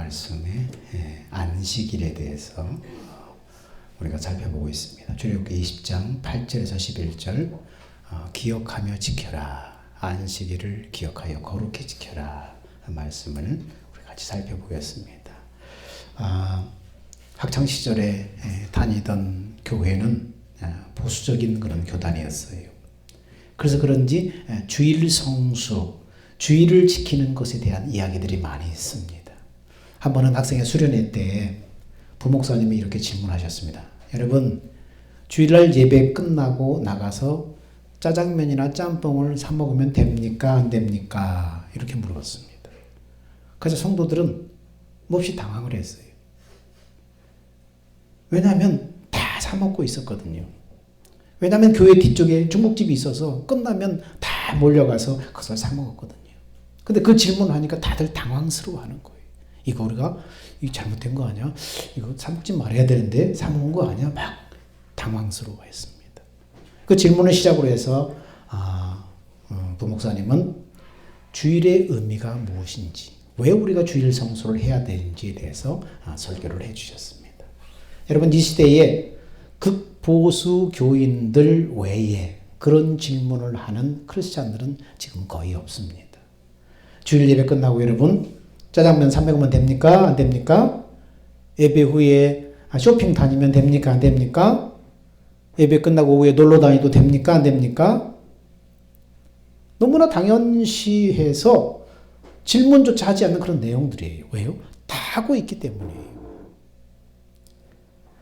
말씀에 안식일에 대해서 우리가 살펴보고 있습니다. 출애굽기 20장 8절에서 11절 기억하며 지켜라. 안식일을 기억하여 거룩히 지켜라. 말씀을 우리 같이 살펴보겠습니다. 학창시절에 다니던 교회는 보수적인 그런 교단이었어요. 그래서 그런지 주일 성수, 주일을 지키는 것에 대한 이야기들이 많이 있습니다. 한 번은 학생의 수련회 때 부목사님이 이렇게 질문하셨습니다. 여러분, 주일날 예배 끝나고 나가서 짜장면이나 짬뽕을 사 먹으면 됩니까? 안 됩니까? 이렇게 물어봤습니다. 그래서 성도들은 몹시 당황을 했어요. 왜냐하면 다 사 먹고 있었거든요. 왜냐하면 교회 뒤쪽에 중국집이 있어서 끝나면 다 몰려가서 그것을 사 먹었거든요. 근데 그 질문을 하니까 다들 당황스러워하는 거예요. 이거 우리가 이거 잘못된 거 아니야? 이거 사 먹지 말아야 되는데 사 먹은 거 아니야? 막 당황스러워했습니다. 그 질문을 시작으로 해서 부목사님은 주일의 의미가 무엇인지, 왜 우리가 주일 성수를 해야 되는지에 대해서 설교를 해주셨습니다. 여러분, 이 시대에 극보수 교인들 외에 그런 질문을 하는 크리스찬들은 지금 거의 없습니다. 주일 예배 끝나고 여러분 짜장면 사 먹으면 됩니까? 안 됩니까? 예배 후에 쇼핑 다니면 됩니까? 안 됩니까? 예배 끝나고 오후에 놀러 다니도 됩니까? 안 됩니까? 너무나 당연시해서 질문조차 하지 않는 그런 내용들이에요. 왜요? 다 하고 있기 때문이에요.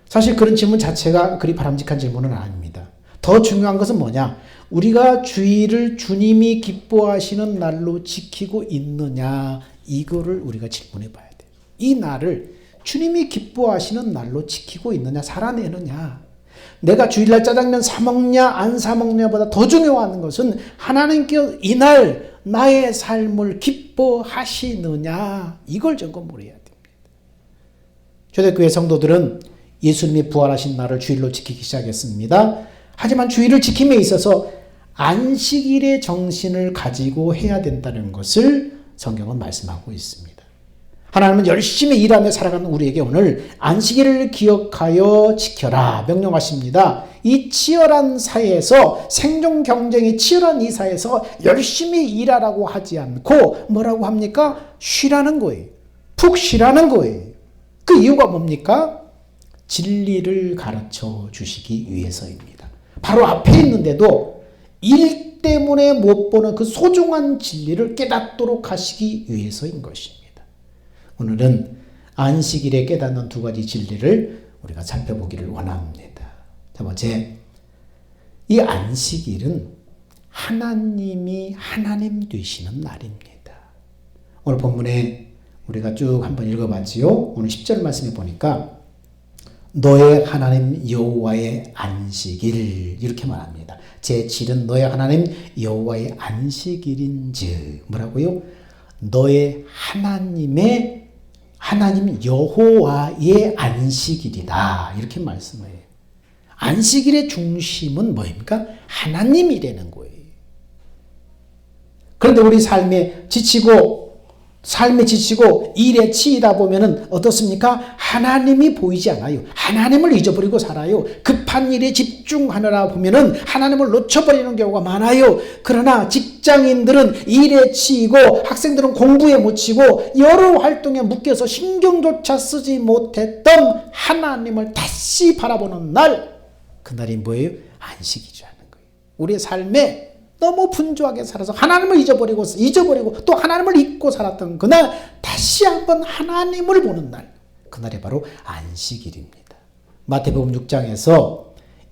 사실 그런 질문 자체가 그리 바람직한 질문은 아닙니다. 더 중요한 것은 뭐냐? 우리가 주일을 주님이 기뻐하시는 날로 지키고 있느냐, 이거를 우리가 질문해 봐야 돼요. 이 날을 주님이 기뻐하시는 날로 지키고 있느냐, 살아내느냐. 내가 주일날 짜장면 사 먹냐 안 사 먹냐보다 더 중요한 것은 하나님께 이날 나의 삶을 기뻐하시느냐, 이걸 점검을 해야 됩니다. 초대교회 성도들은 예수님이 부활하신 날을 주일로 지키기 시작했습니다. 하지만 주일을 지킴에 있어서 안식일의 정신을 가지고 해야 된다는 것을 성경은 말씀하고 있습니다. 하나님은 열심히 일하며 살아가는 우리에게 오늘 안식일을 기억하여 지켜라 명령하십니다. 이 치열한 사회에서, 생존 경쟁이 치열한 이 사회에서 열심히 일하라고 하지 않고 뭐라고 합니까? 쉬라는 거예요. 푹 쉬라는 거예요. 그 이유가 뭡니까? 진리를 가르쳐 주시기 위해서입니다. 바로 앞에 있는데도 일 때문에 못 보는 그 소중한 진리를 깨닫도록 하시기 위해서인 것입니다. 오늘은 안식일에 깨닫는 두 가지 진리를 우리가 살펴보기를 원합니다. 첫 번째, 이 안식일은 하나님이 하나님 되시는 날입니다. 오늘 본문에 우리가 쭉 한번 읽어봤지요. 오늘 10절 말씀에 보니까 너의 하나님 여호와의 안식일, 이렇게 말합니다. 제7은 너의 하나님 여호와의 안식일인즉, 뭐라고요? 너의 하나님 여호와의 안식일이다, 이렇게 말씀해요. 안식일의 중심은 뭐입니까? 하나님이라는 거예요. 그런데 우리 삶에 지치고 일에 치이다 보면은 어떻습니까? 하나님이 보이지 않아요. 하나님을 잊어버리고 살아요. 급한 일에 집중하느라 보면은 하나님을 놓쳐버리는 경우가 많아요. 그러나 직장인들은 일에 치이고 학생들은 공부에 묻히고 여러 활동에 묶여서 신경조차 쓰지 못했던 하나님을 다시 바라보는 날, 그날이 뭐예요? 안식이라는 거예요. 우리의 삶에 너무 분주하게 살아서 하나님을 잊어버리고 또 하나님을 잊고 살았던 그날, 다시 한번 하나님을 보는 날, 그날이 바로 안식일입니다. 마태복음 6장에서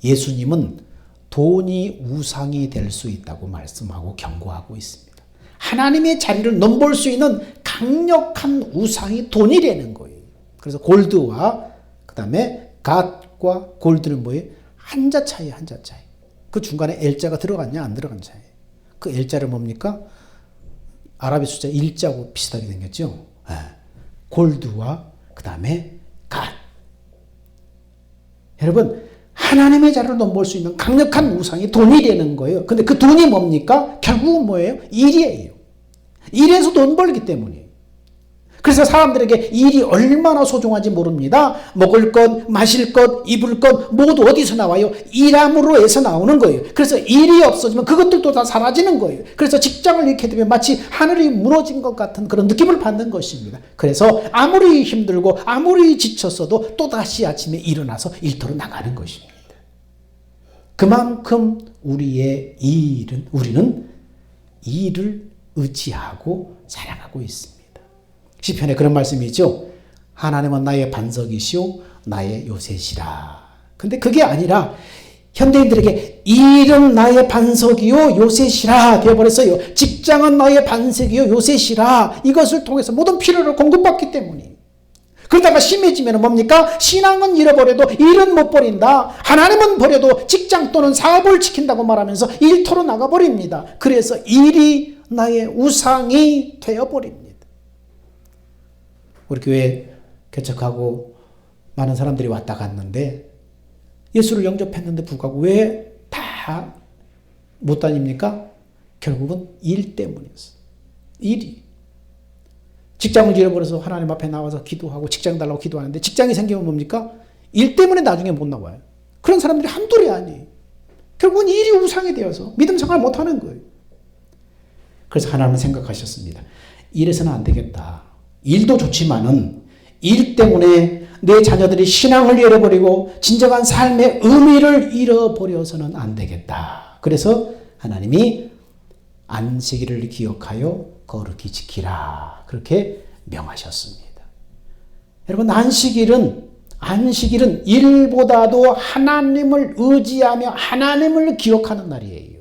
예수님은 돈이 우상이 될 수 있다고 말씀하고 경고하고 있습니다. 하나님의 자리를 넘볼 수 있는 강력한 우상이 돈이라는 거예요. 그래서 골드와 그 다음에 갓과 골드는 뭐예요? 한자 차이. 그 중간에 L자가 들어갔냐 안 들어간 차이. 그 L자를 뭡니까? 아랍의 숫자 1자하고 비슷하게 생겼죠. 골드와 그 다음에 갓. 여러분, 하나님의 자리를 넘볼 수 있는 강력한 우상이 돈이 되는 거예요. 근데 그 돈이 뭡니까? 결국은 뭐예요? 일이에요. 일해서 돈 벌기 때문이에요. 그래서 사람들에게 일이 얼마나 소중한지 모릅니다. 먹을 것, 마실 것, 입을 것 모두 어디서 나와요? 일함으로 해서 나오는 거예요. 그래서 일이 없어지면 그것들도 다 사라지는 거예요. 그래서 직장을 잃게 되면 마치 하늘이 무너진 것 같은 그런 느낌을 받는 것입니다. 그래서 아무리 힘들고 아무리 지쳤어도 또다시 아침에 일어나서 일터로 나가는 것입니다. 그만큼 우리는 일을 의지하고 살아가고 있습니다. 시편에 그런 말씀이 있죠. 하나님은 나의 반석이시오 나의 요새시라. 근데 그게 아니라 현대인들에게 일은 나의 반석이요 요새시라 되어버렸어요. 직장은 나의 반석이요 요새시라. 이것을 통해서 모든 필요를 공급받기 때문이에요. 그러다가 심해지면 뭡니까? 신앙은 잃어버려도 일은 못 버린다. 하나님은 버려도 직장 또는 사업을 지킨다고 말하면서 일터로 나가버립니다. 그래서 일이 나의 우상이 되어버립니다. 우리 교회 개척하고 많은 사람들이 왔다 갔는데 예수를 영접했는데 불구하고 왜 다 못 다닙니까? 결국은 일 때문이었어요. 일이. 직장을 잃어버려서 하나님 앞에 나와서 기도하고 직장 달라고 기도하는데 직장이 생기면 뭡니까? 일 때문에 나중에 못 나와요. 그런 사람들이 한둘이 아니에요. 결국은 일이 우상이 되어서 믿음 생활 못하는 거예요. 그래서 하나님은 생각하셨습니다. 이래서는 안 되겠다. 일도 좋지만은 일 때문에 내 자녀들이 신앙을 잃어버리고 진정한 삶의 의미를 잃어버려서는 안 되겠다. 그래서 하나님이 안식일을 기억하여 거룩히 지키라. 그렇게 명하셨습니다. 여러분 안식일은 일보다도 하나님을 의지하며 하나님을 기억하는 날이에요.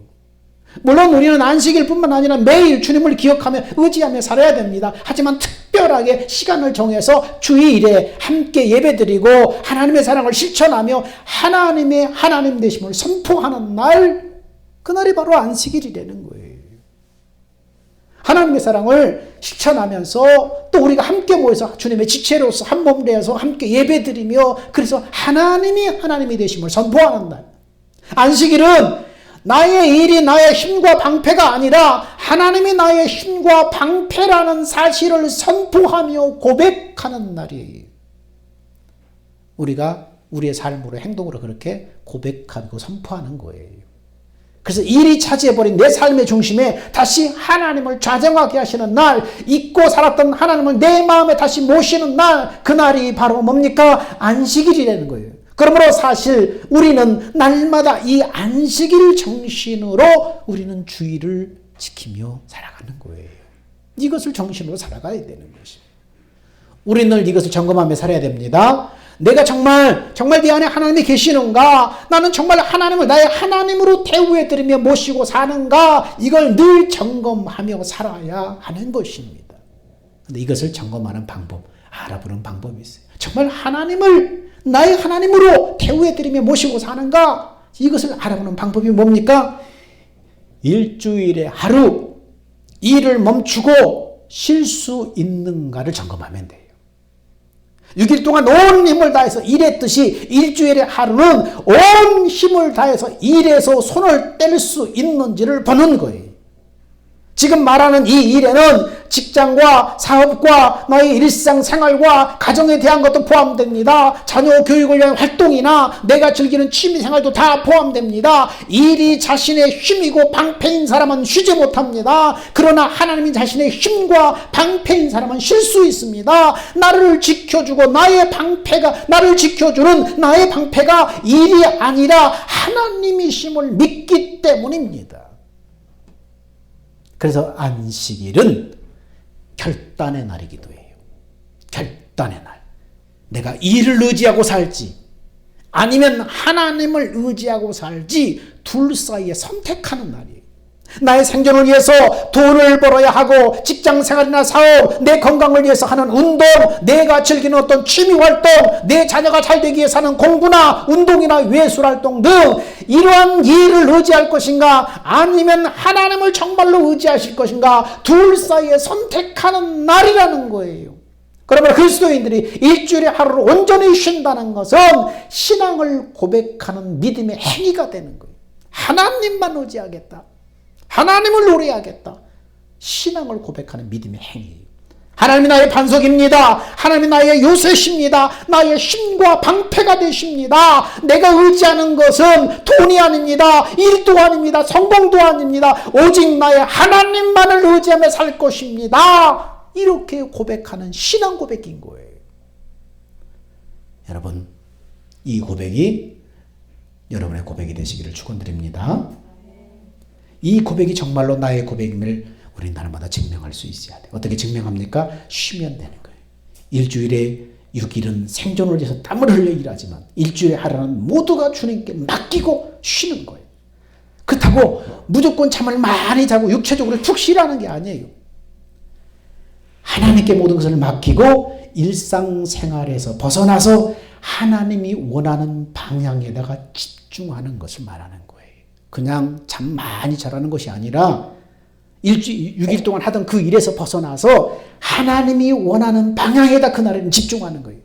물론 우리는 안식일뿐만 아니라 매일 주님을 기억하며 의지하며 살아야 됩니다. 하지만 특별하게 시간을 정해서 주일에 함께 예배드리고 하나님의 사랑을 실천하며 하나님의 하나님 되심을 선포하는 날, 그날이 바로 안식일이라는 거예요. 하나님의 사랑을 실천하면서 또 우리가 함께 모여서 주님의 지체로서 한 몸 되어서 함께 예배드리며 그래서 하나님이 되심을 선포하는 날. 안식일은 나의 일이 나의 힘과 방패가 아니라 하나님이 나의 힘과 방패라는 사실을 선포하며 고백하는 날이에요. 우리가 우리의 삶으로 행동으로 그렇게 고백하고 선포하는 거예요. 그래서 일이 차지해버린 내 삶의 중심에 다시 하나님을 좌정하게 하시는 날, 잊고 살았던 하나님을 내 마음에 다시 모시는 날, 그날이 바로 뭡니까? 안식일이라는 거예요. 그러므로 사실 우리는 날마다 이 안식일 정신으로 우리는 주일을 지키며 살아가는 거예요. 이것을 정신으로 살아가야 되는 것입니다. 우리는 늘 이것을 점검하며 살아야 됩니다. 내가 정말 내 안에 하나님이 계시는가? 나는 정말 하나님을 나의 하나님으로 대우해드리며 모시고 사는가? 이걸 늘 점검하며 살아야 하는 것입니다. 그런데 이것을 점검하는 방법, 알아보는 방법이 있어요. 정말 하나님을 나의 하나님으로 대우해드리며 모시고 사는가? 이것을 알아보는 방법이 뭡니까? 일주일에 하루 일을 멈추고 쉴 수 있는가를 점검하면 돼요. 6일 동안 온 힘을 다해서 일했듯이 일주일의 하루는 온 힘을 다해서 일에서 손을 뗄 수 있는지를 보는 거예요. 지금 말하는 이 일에는 직장과 사업과 나의 일상생활과 가정에 대한 것도 포함됩니다. 자녀 교육을 위한 활동이나 내가 즐기는 취미생활도 다 포함됩니다. 일이 자신의 힘이고 방패인 사람은 쉬지 못합니다. 그러나 하나님이 자신의 힘과 방패인 사람은 쉴 수 있습니다. 나를 지켜주고 나를 지켜주는 나의 방패가 일이 아니라 하나님이심을 믿기 때문입니다. 그래서 안식일은 결단의 날이기도 해요. 결단의 날. 내가 일을 의지하고 살지 아니면 하나님을 의지하고 살지 둘 사이에 선택하는 날이에요. 나의 생존을 위해서 돈을 벌어야 하고 직장생활이나 사업, 내 건강을 위해서 하는 운동, 내가 즐기는 어떤 취미활동, 내 자녀가 잘 되기 위해서 하는 공부나 운동이나 외술활동 등 이러한 일을 의지할 것인가 아니면 하나님을 정말로 의지하실 것인가 둘 사이에 선택하는 날이라는 거예요. 그러면 그리스도인들이 일주일에 하루를 온전히 쉰다는 것은 신앙을 고백하는 믿음의 행위가 되는 거예요. 하나님만 의지하겠다. 하나님을 노래하겠다. 신앙을 고백하는 믿음의 행위예요. 하나님이 나의 반석입니다. 하나님이 나의 요새십니다. 나의 힘과 방패가 되십니다. 내가 의지하는 것은 돈이 아닙니다. 일도 아닙니다. 성공도 아닙니다. 오직 나의 하나님만을 의지하며 살 것입니다. 이렇게 고백하는 신앙 고백인 거예요. 여러분, 이 고백이 여러분의 고백이 되시기를 축원드립니다. 이 고백이 정말로 나의 고백임을 우리는 날마다 증명할 수 있어야 돼요. 어떻게 증명합니까? 쉬면 되는 거예요. 일주일에 6일은 생존을 위해서 땀을 흘려 일하지만 일주일에 하루는 모두가 주님께 맡기고 쉬는 거예요. 그렇다고 무조건 잠을 많이 자고 육체적으로 푹 쉬라는 게 아니에요. 하나님께 모든 것을 맡기고 일상생활에서 벗어나서 하나님이 원하는 방향에다가 집중하는 것을 말하는 거예요. 그냥 잠 많이 자라는 것이 아니라 6일 동안 하던 그 일에서 벗어나서 하나님이 원하는 방향에다 그날에는 집중하는 거예요.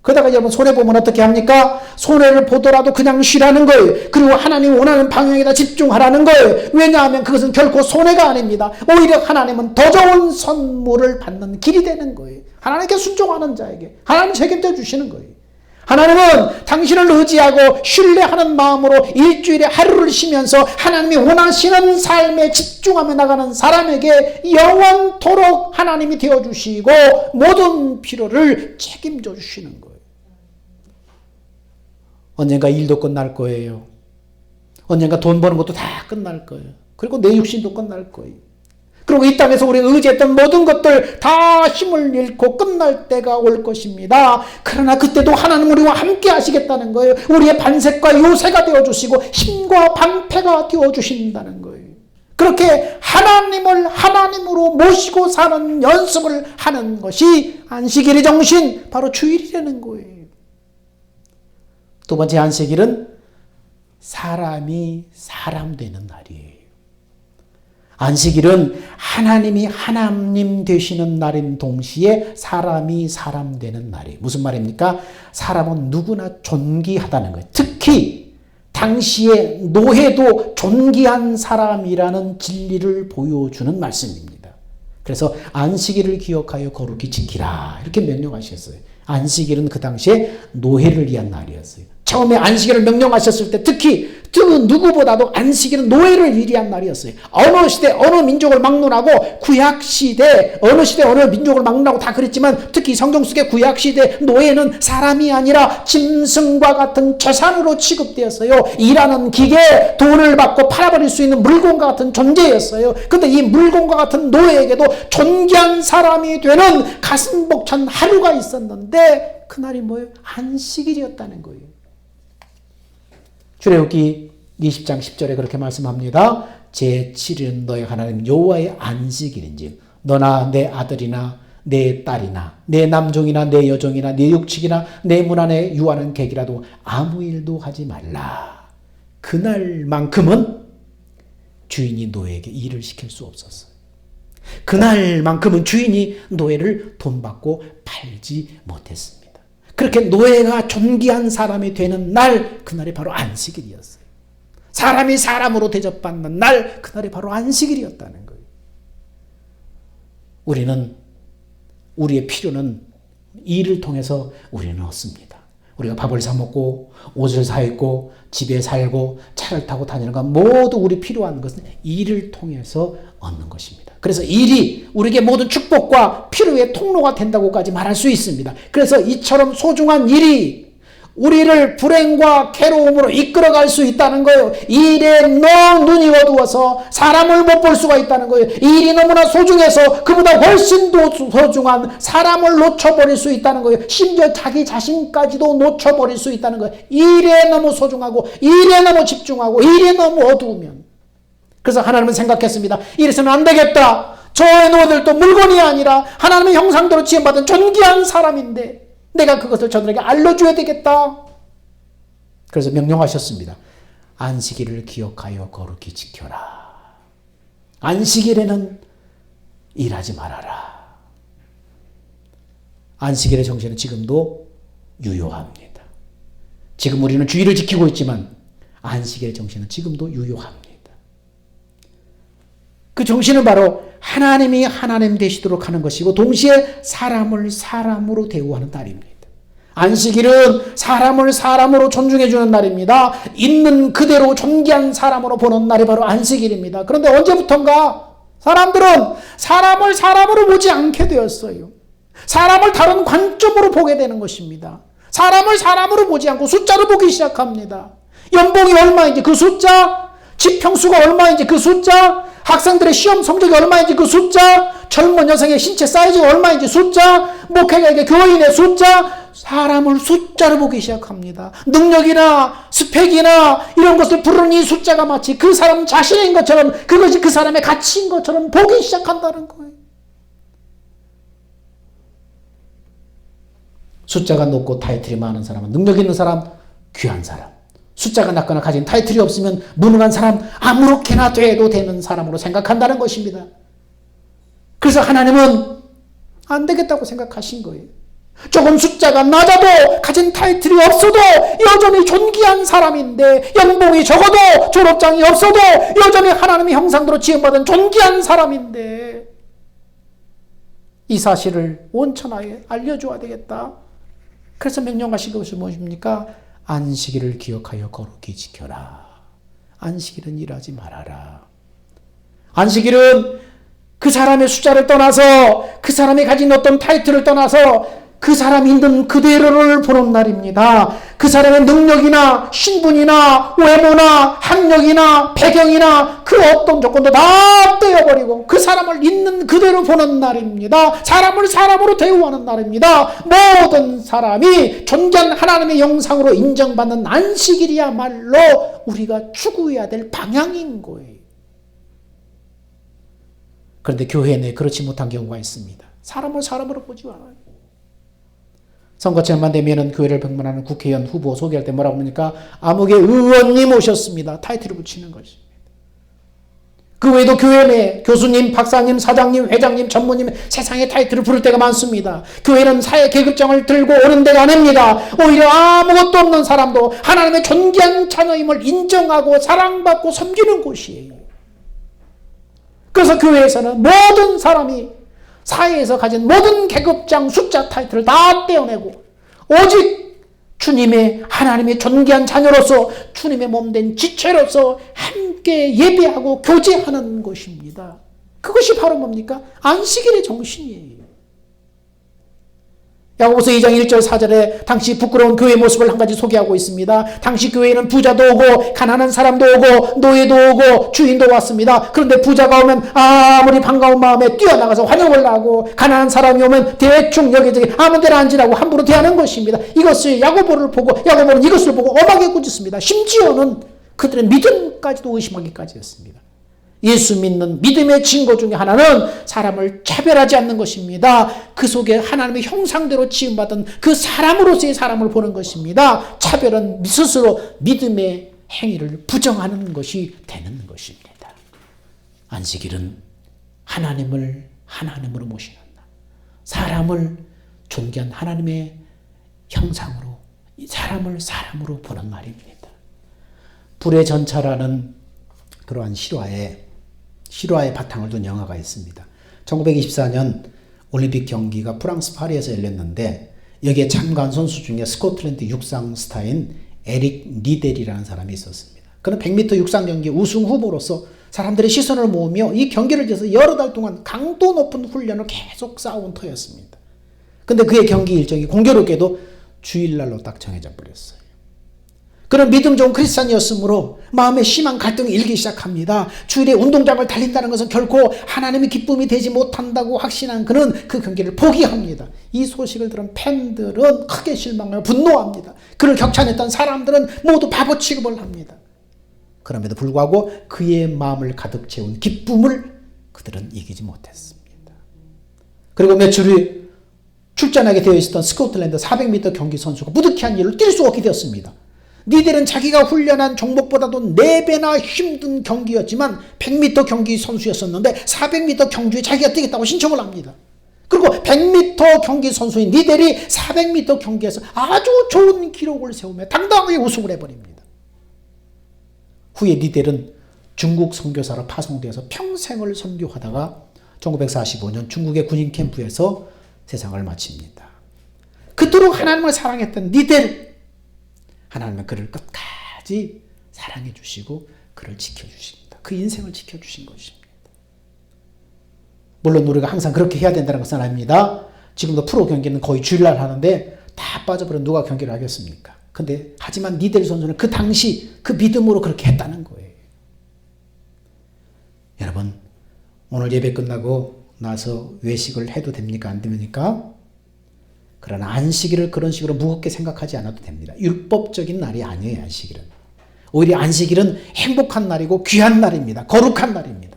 그러다가 여러분 손해보면 어떻게 합니까? 손해를 보더라도 그냥 쉬라는 거예요. 그리고 하나님이 원하는 방향에다 집중하라는 거예요. 왜냐하면 그것은 결코 손해가 아닙니다. 오히려 하나님은 더 좋은 선물을 받는 길이 되는 거예요. 하나님께 순종하는 자에게 하나님 책임져 주시는 거예요. 하나님은 당신을 의지하고 신뢰하는 마음으로 일주일에 하루를 쉬면서 하나님이 원하시는 삶에 집중하며 나가는 사람에게 영원토록 하나님이 되어주시고 모든 필요를 책임져 주시는 거예요. 언젠가 일도 끝날 거예요. 언젠가 돈 버는 것도 다 끝날 거예요. 그리고 내 육신도 끝날 거예요. 그리고 이 땅에서 우리가 의지했던 모든 것들 다 힘을 잃고 끝날 때가 올 것입니다. 그러나 그때도 하나님은 우리와 함께 하시겠다는 거예요. 우리의 반석과 요새가 되어주시고 힘과 방패가 되어주신다는 거예요. 그렇게 하나님을 하나님으로 모시고 사는 연습을 하는 것이 안식일의 정신, 바로 주일이라는 거예요. 두 번째 안식일은 사람이 사람 되는 날이에요. 안식일은 하나님이 하나님 되시는 날인 동시에 사람이 사람 되는 날이에요. 무슨 말입니까? 사람은 누구나 존귀하다는 거예요. 특히 당시에 노예도 존귀한 사람이라는 진리를 보여주는 말씀입니다. 그래서 안식일을 기억하여 거룩히 지키라 이렇게 명령하셨어요. 안식일은 그 당시에 노예를 위한 날이었어요. 처음에 안식일을 명령하셨을 때 특히 누구보다도 안식일은 노예를 위한 날이었어요. 어느 시대 어느 민족을 막론하고 구약시대 어느 시대 어느 민족을 막론하고 다 그랬지만 특히 성경 속의 구약시대 노예는 사람이 아니라 짐승과 같은 재산으로 취급되었어요. 일하는 기계, 돈을 받고 팔아버릴 수 있는 물건과 같은 존재였어요. 그런데 이 물건과 같은 노예에게도 존귀한 사람이 되는 가슴 벅찬 하루가 있었는데 그날이 뭐예요? 안식일이었다는 거예요. 출애굽기 20장 10절에 그렇게 말씀합니다. 제7일은 너의 하나님 여호와의 안식일인지 너나 내 아들이나 내 딸이나 내 남종이나 내 여종이나 내 육축이나 내 문 안에 유하는 객이라도 아무 일도 하지 말라. 그날만큼은 주인이 노예에게 일을 시킬 수 없었어요. 그날만큼은 주인이 노예를 돈 받고 팔지 못했습니다. 그렇게 노예가 존귀한 사람이 되는 날, 그날이 바로 안식일이었어요. 사람이 사람으로 대접받는 날, 그날이 바로 안식일이었다는 거예요. 우리의 필요는 일을 통해서 우리는 얻습니다. 우리가 밥을 사 먹고 옷을 사 입고 집에 살고 차를 타고 다니는 건 모두 우리 필요한 것은 일을 통해서 얻는 것입니다. 그래서 일이 우리에게 모든 축복과 필요의 통로가 된다고까지 말할 수 있습니다. 그래서 이처럼 소중한 일이 우리를 불행과 괴로움으로 이끌어갈 수 있다는 거예요. 일에 너무 눈이 어두워서 사람을 못 볼 수가 있다는 거예요. 일이 너무나 소중해서 그보다 훨씬 더 소중한 사람을 놓쳐버릴 수 있다는 거예요. 심지어 자기 자신까지도 놓쳐버릴 수 있다는 거예요. 일에 너무 소중하고 일에 너무 집중하고 일에 너무 어두우면. 그래서 하나님은 생각했습니다. 이래서는 안 되겠다. 저 노예들도 물건이 아니라 하나님의 형상대로 지음받은 존귀한 사람인데 내가 그것을 저들에게 알려줘야 되겠다. 그래서 명령하셨습니다. 안식일을 기억하여 거룩히 지켜라. 안식일에는 일하지 말아라. 안식일의 정신은 지금도 유효합니다. 지금 우리는 주일을 지키고 있지만 안식일의 정신은 지금도 유효합니다. 그 정신은 바로 하나님이 하나님 되시도록 하는 것이고 동시에 사람을 사람으로 대우하는 날입니다. 안식일은 사람을 사람으로 존중해 주는 날입니다. 있는 그대로 존귀한 사람으로 보는 날이 바로 안식일입니다. 그런데 언제부턴가 사람들은 사람을 사람으로 보지 않게 되었어요. 사람을 다른 관점으로 보게 되는 것입니다. 사람을 사람으로 보지 않고 숫자로 보기 시작합니다. 연봉이 얼마인지 그 숫자, 지평수가 얼마인지 그 숫자, 학생들의 시험 성적이 얼마인지 그 숫자, 젊은 여성의 신체 사이즈가 얼마인지 숫자, 목회자에게 교인의 숫자, 사람을 숫자로 보기 시작합니다. 능력이나 스펙이나 이런 것을 부르는 이 숫자가 마치 그 사람 자신인 것처럼, 그것이 그 사람의 가치인 것처럼 보기 시작한다는 거예요. 숫자가 높고 타이틀이 많은 사람은 능력 있는 사람, 귀한 사람. 숫자가 낮거나 가진 타이틀이 없으면 무능한 사람, 아무렇게나 돼도 되는 사람으로 생각한다는 것입니다. 그래서 하나님은 안 되겠다고 생각하신 거예요. 조금 숫자가 낮아도 가진 타이틀이 없어도 여전히 존귀한 사람인데, 연봉이 적어도 졸업장이 없어도 여전히 하나님의 형상대로 지음받은 존귀한 사람인데, 이 사실을 온 천하에 알려줘야 되겠다. 그래서 명령하신 것이 무엇입니까? 안식일을 기억하여 거룩히 지켜라. 안식일은 일하지 말아라. 안식일은 그 사람의 숫자를 떠나서, 그 사람이 가진 어떤 타이틀을 떠나서 그 사람이 있는 그대로를 보는 날입니다. 그 사람의 능력이나 신분이나 외모나 학력이나 배경이나 그 어떤 조건도 다 떼어버리고 그 사람을 있는 그대로 보는 날입니다. 사람을 사람으로 대우하는 날입니다. 모든 사람이 존귀한 하나님의 영상으로 인정받는 안식일이야말로 우리가 추구해야 될 방향인 거예요. 그런데 교회 내에 그렇지 못한 경우가 있습니다. 사람을 사람으로 보지 않아요. 선거철만 되면은 교회를 방문하는 국회의원 후보 소개할 때 뭐라고 합니까? 아무개 의원님 오셨습니다. 타이틀을 붙이는 것입니다. 그 외에도 교회 내 교수님, 박사님, 사장님, 회장님, 전무님 세상에 타이틀을 부를 때가 많습니다. 교회는 사회 계급장을 들고 오는 데가 아닙니다. 오히려 아무것도 없는 사람도 하나님의 존귀한 자녀임을 인정하고 사랑받고 섬기는 곳이에요. 그래서 교회에서는 모든 사람이 사회에서 가진 모든 계급장 숫자 타이틀을 다 떼어내고 오직 주님의 하나님의 존귀한 자녀로서 주님의 몸된 지체로서 함께 예배하고 교제하는 것입니다. 그것이 바로 뭡니까? 안식일의 정신이에요. 야고보서 2장 1절 4절에 당시 부끄러운 교회 모습을 한 가지 소개하고 있습니다. 당시 교회에는 부자도 오고 가난한 사람도 오고 노예도 오고 주인도 왔습니다. 그런데 부자가 오면 아무리 반가운 마음에 뛰어나가서 환영을 하고 가난한 사람이 오면 대충 여기저기 아무 데나 앉으라고 함부로 대하는 것입니다. 이것을 야고보를 보고 야고보는 이것을 보고 엄하게 꾸짖습니다. 심지어는 그들의 믿음까지도 의심하기까지 했습니다. 예수 믿는 믿음의 증거 중에 하나는 사람을 차별하지 않는 것입니다. 그 속에 하나님의 형상대로 지음받은 그 사람으로서의 사람을 보는 것입니다. 차별은 스스로 믿음의 행위를 부정하는 것이 되는 것입니다. 안식일은 하나님을 하나님으로 모시는 날, 사람을 존귀한 하나님의 형상으로, 사람을 사람으로 보는 날입니다. 불의 전차라는 그러한 실화의 바탕을 둔 영화가 있습니다. 1924년 올림픽 경기가 프랑스 파리에서 열렸는데 여기에 참가한 선수 중에 스코틀랜드 육상 스타인 에릭 리델이라는 사람이 있었습니다. 그는 100m 육상 경기 우승 후보로서 사람들의 시선을 모으며 이 경기를 위해서 여러 달 동안 강도 높은 훈련을 계속 쌓아온 터였습니다. 그런데 그의 경기 일정이 공교롭게도 주일날로 딱 정해져 버렸어요. 그런 믿음 좋은 크리스찬이었으므로 마음에 심한 갈등이 일기 시작합니다. 주일에 운동장을 달린다는 것은 결코 하나님의 기쁨이 되지 못한다고 확신한 그는 그 경기를 포기합니다. 이 소식을 들은 팬들은 크게 실망하고 분노합니다. 그를 격찬했던 사람들은 모두 바보 취급을 합니다. 그럼에도 불구하고 그의 마음을 가득 채운 기쁨을 그들은 이기지 못했습니다. 그리고 며칠 후 출전하게 되어 있었던 스코틀랜드 400m 경기 선수가 무득히한 일을 뛸 수 없게 되었습니다. 니들은 자기가 훈련한 종목보다도 4배나 힘든 경기였지만 100m 경기 선수였었는데 400m 경주에 자기가 뛰겠다고 신청을 합니다. 그리고 100m 경기 선수인 니델이 400m 경기에서 아주 좋은 기록을 세우며 당당하게 우승을 해버립니다. 후에 니델은 중국 선교사로 파송되어서 평생을 선교하다가 1945년 중국의 군인 캠프에서 세상을 마칩니다. 그토록 하나님을 사랑했던 니델, 하나님은 그를 끝까지 사랑해 주시고 그를 지켜주십니다. 그 인생을 지켜주신 것입니다. 물론 우리가 항상 그렇게 해야 된다는 것은 아닙니다. 지금도 프로 경기는 거의 주일날 하는데 다 빠져버려 누가 경기를 하겠습니까? 근데 하지만 니델 선수는 그 당시 그 믿음으로 그렇게 했다는 거예요. 여러분, 오늘 예배 끝나고 나서 외식을 해도 됩니까? 안 됩니까? 그러나 안식일을 그런 식으로 무겁게 생각하지 않아도 됩니다. 율법적인 날이 아니에요, 안식일은. 오히려 안식일은 행복한 날이고 귀한 날입니다. 거룩한 날입니다.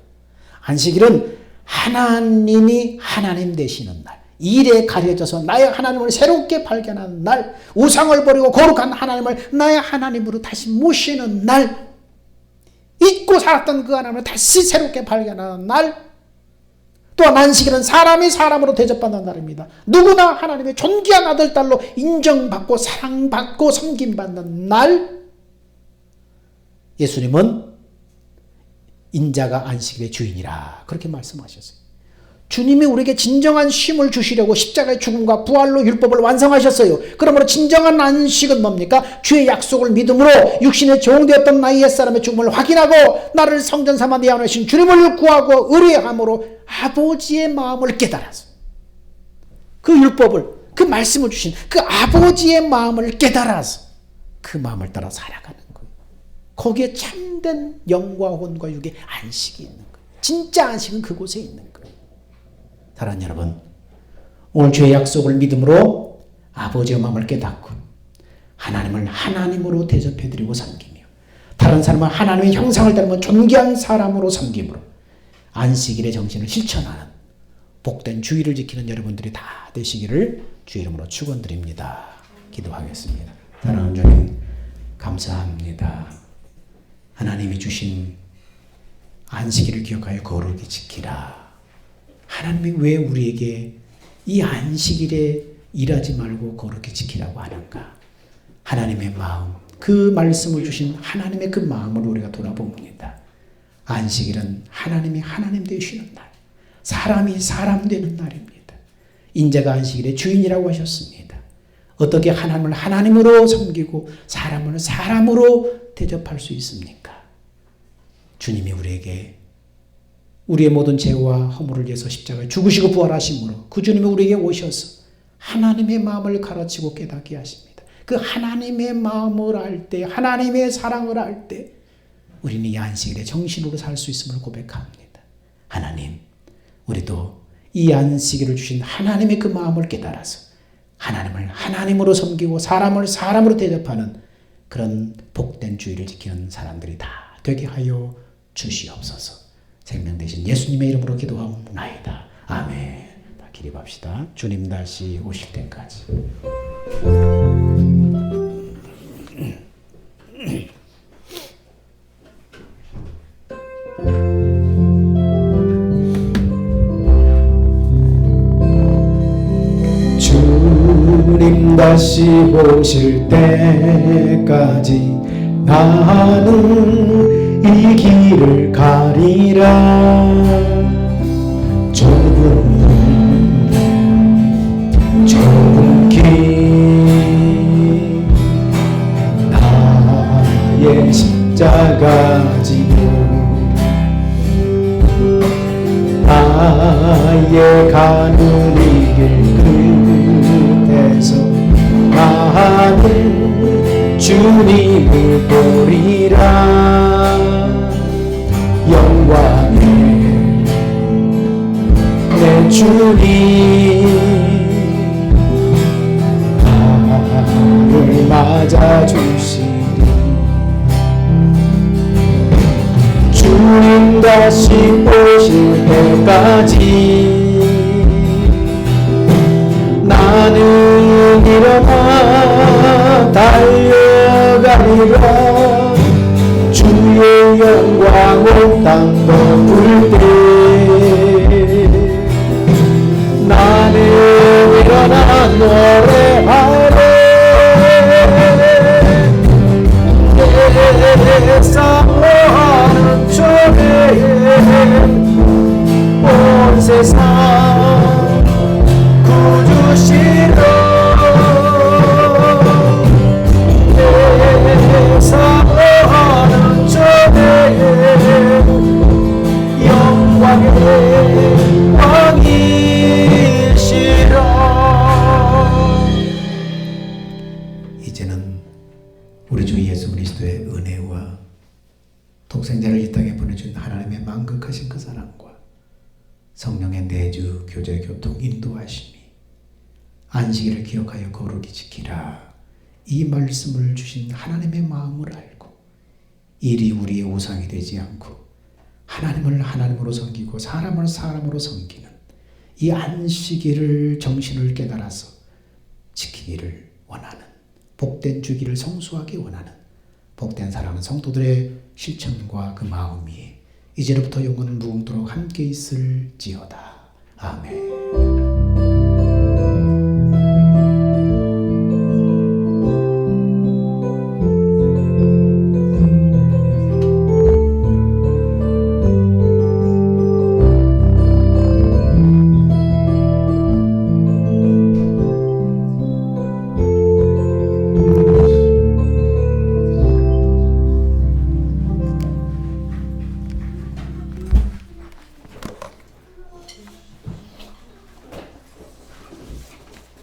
안식일은 하나님이 하나님 되시는 날, 일에 가려져서 나의 하나님을 새롭게 발견하는 날, 우상을 버리고 거룩한 하나님을 나의 하나님으로 다시 모시는 날, 잊고 살았던 그 하나님을 다시 새롭게 발견하는 날, 또한 안식일은 사람이 사람으로 대접받는 날입니다. 누구나 하나님의 존귀한 아들, 딸로 인정받고 사랑받고 섬김받는 날. 예수님은 인자가 안식일의 주인이라 그렇게 말씀하셨어요. 주님이 우리에게 진정한 쉼을 주시려고 십자가의 죽음과 부활로 율법을 완성하셨어요. 그러므로 진정한 안식은 뭡니까? 주의 약속을 믿음으로 육신에 종되었던 나의 옛사람의 죽음을 확인하고 나를 성전 삼아 내 안에 계신 주님을 구하고 의뢰함으로 아버지의 마음을 깨달아서 그 율법을, 그 말씀을 주신 그 아버지의 마음을 깨달아서 그 마음을 따라 살아가는 거예요. 거기에 참된 영과 혼과 육의 안식이 있는 거예요. 진짜 안식은 그곳에 있는 거예요. 사랑하는 여러분, 오늘 주의 약속을 믿음으로 아버지의 마음을 깨닫고 하나님을 하나님으로 대접해드리고 섬기며 다른 사람은 하나님의 형상을 닮은 존귀한 사람으로 섬김으로 안식일의 정신을 실천하는 복된 주의를 지키는 여러분들이 다 되시기를 주의 이름으로 축원드립니다. 기도하겠습니다. 사랑하는 주님, 감사합니다. 하나님이 주신 안식일을 기억하여 거룩히 지키라. 하나님이 왜 우리에게 이 안식일에 일하지 말고 거룩히 지키라고 하는가? 하나님의 마음, 그 말씀을 주신 하나님의 그 마음을 우리가 돌아봅니다. 안식일은 하나님이 하나님 되시는 날, 사람이 사람 되는 날입니다. 인자가 안식일의 주인이라고 하셨습니다. 어떻게 하나님을 하나님으로 섬기고 사람을 사람으로 대접할 수 있습니까? 주님이 우리에게 우리의 모든 죄와 허물을 위해서 십자가에 죽으시고 부활하심으로 그 주님이 우리에게 오셔서 하나님의 마음을 가르치고 깨닫게 하십니다. 그 하나님의 마음을 알 때, 하나님의 사랑을 알 때 우리는 이 안식일의 정신으로 살 수 있음을 고백합니다. 하나님, 우리도 이 안식일을 주신 하나님의 그 마음을 깨달아서 하나님을 하나님으로 섬기고 사람을 사람으로 대접하는 그런 복된 주의를 지키는 사람들이 다 되게 하여 주시옵소서. 생명 되신 예수님의 이름으로 기도하옵나이다. 아멘. 다 기립합시다. 주님 다시 오실 때까지. 주님 다시 오실 때까지 나는 이 길을 가리라. 좁은 길 나의 십자가 지고 나의 가는 이 길 끝에서 나는 주님을 보리라. 영광의 내 주님 나를 맞아주시리. 주님 다시 오실 때까지 나는 일어나 달려가리라. 주의 영광 온 땅 덮을 때 나는 일어나 노래하리. 내 사모하는 쪽에 온 세상 독생자를 이 땅에 보내준 하나님의 만극하신 그 사랑과 성령의 내주, 교제, 교통, 인도하심이 안식일을 기억하여 거룩히 지키라, 이 말씀을 주신 하나님의 마음을 알고 일이 우리의 우상이 되지 않고 하나님을 하나님으로 섬기고 사람을 사람으로 섬기는 이 안식일을 정신을 깨달아서 지키기를 원하는, 복된 주기를 성수하기 원하는 복된 사랑하는 성도들의 실천과 그 마음이 이제로부터 영원 무궁토록 함께 있을지어다. 아멘.